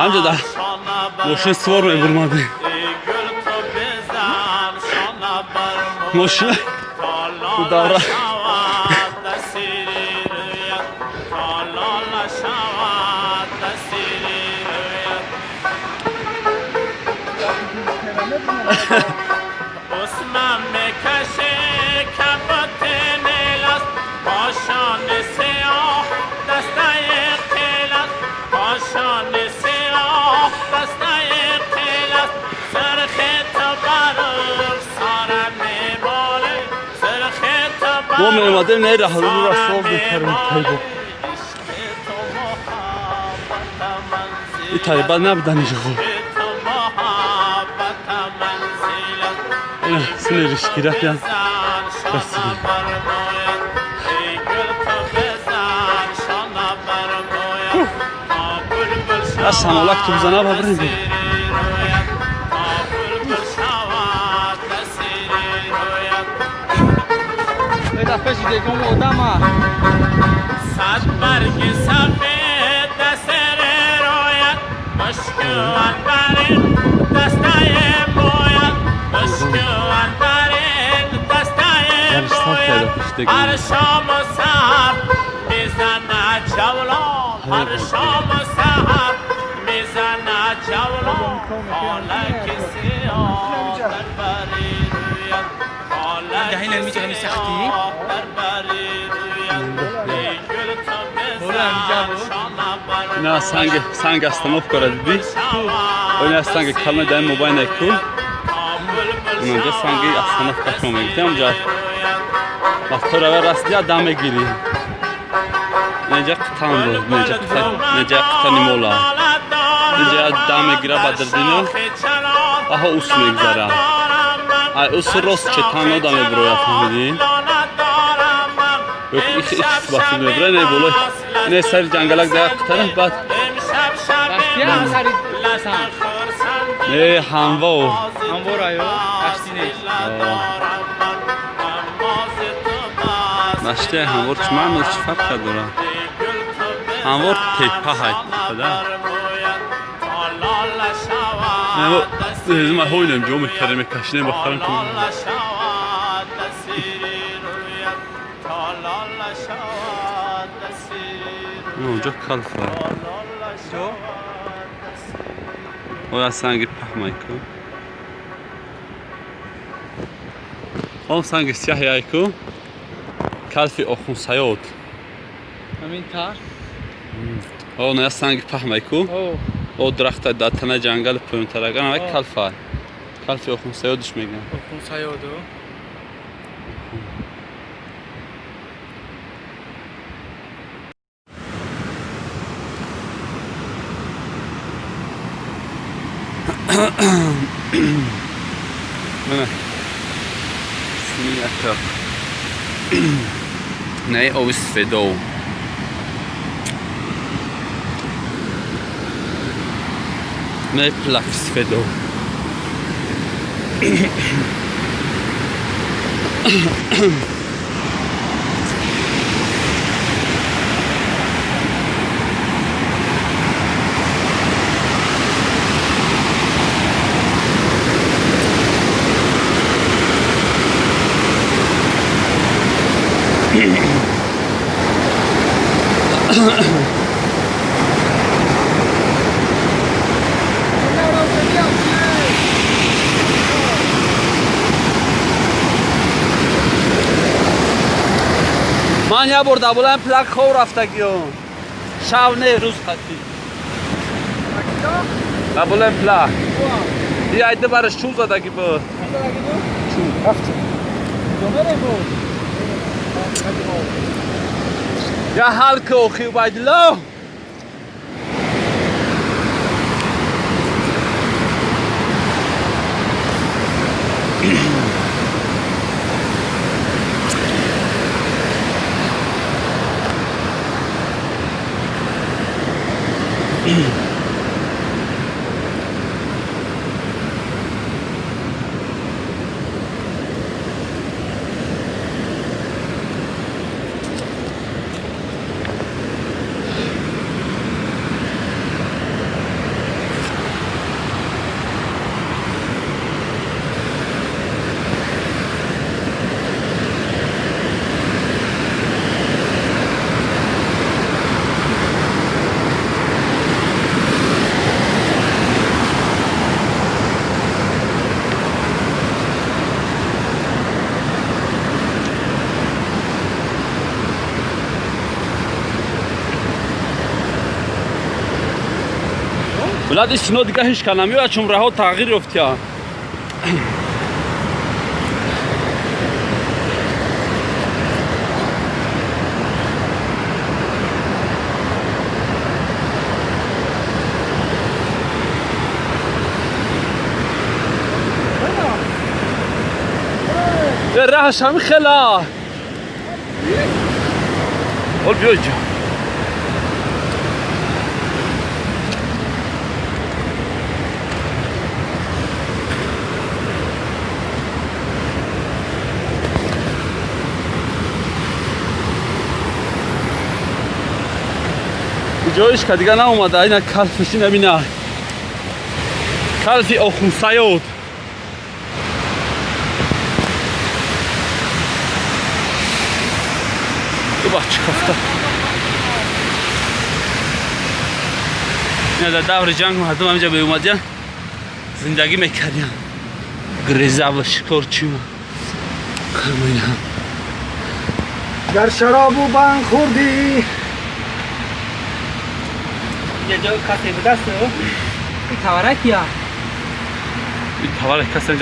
Amca da boşuna sıvarmaya vurmadı. Boşuna bu davra. Osman mekşe kapaten elas başan siyah dastay kelas başan siyah dastay kelas sarxet barır sarane bale sarxet Bu memade ne rahı burası oldu karım taybo. İtalya ne yapdan işi? Sinir ilişkiler ya. Asan olak ki bize ne yapabiliriz? Eda peşi de como odama. Sad bargi safed dasere royat mashku anbarin dastaye boyat mashku anbarin dastaye boyat har sham sahar mizana chavlon har sham sahar mizana chavlon ola kisi darbari royat ola Gahin mi chami sakhti. Ne sanki astanop karadı. Öyle sanki kalma den mobayna ku. Önce sanki astanop kaçmamaya gitti amca. Baktora ve rastlıya dame giriyor. Nece kıtan bu, nece kıtan imola. Nece dame gira badırdığını. Aha usme gzara. Ay usu rost çetanla dame broya fahmedi. Yok iş bahsediyor. Buraya ne bolu? Ne sar cangalak dayak kıtarım bak. Ya sari san. Ne hanva o. Ambor ayo. Aştine. Naşte hanvor çman o fark kadar. Hanvor tepa hay. Da. Ne bu? Bizim hoynam jo muhtereme kaşine bakarım. Ne olacak kalfa? Jo. O ya sanki pahmayko. O sanki siyah yayko. Kalfi okun sayot. Amin ta. O ne ya sanki pahmayko. Oh. O drakta datana jangal pöntaragan ve kalfa. Kalfi okun sayot düşmegen. Okun sayodu. Ne? Siniaka. Ne o sfedo. Ne plak sfedo. من یا برده بولم پلاک خور رفته گیون شب نه روز خطی و بولم پلاک دی ایده برش چون زده گی بود چون رفته یا حال که اوخی باید لو ولاد سینو دیگه هیچ کنم یا چون راه تغییر افتیا راهش همین خلا قول بیا اینجا جایش که دیگه ناومده اینا کلفشی نبینه کلفی آخون سیاد تو بچه کفته اینا در دور جنگ مردم همینجا به اومدن زندگی میکردن گریزه و شکار چیما کرماینا گر شراب و بنگ خوردی یه جا کسی به دست این تورک یا این توال کسی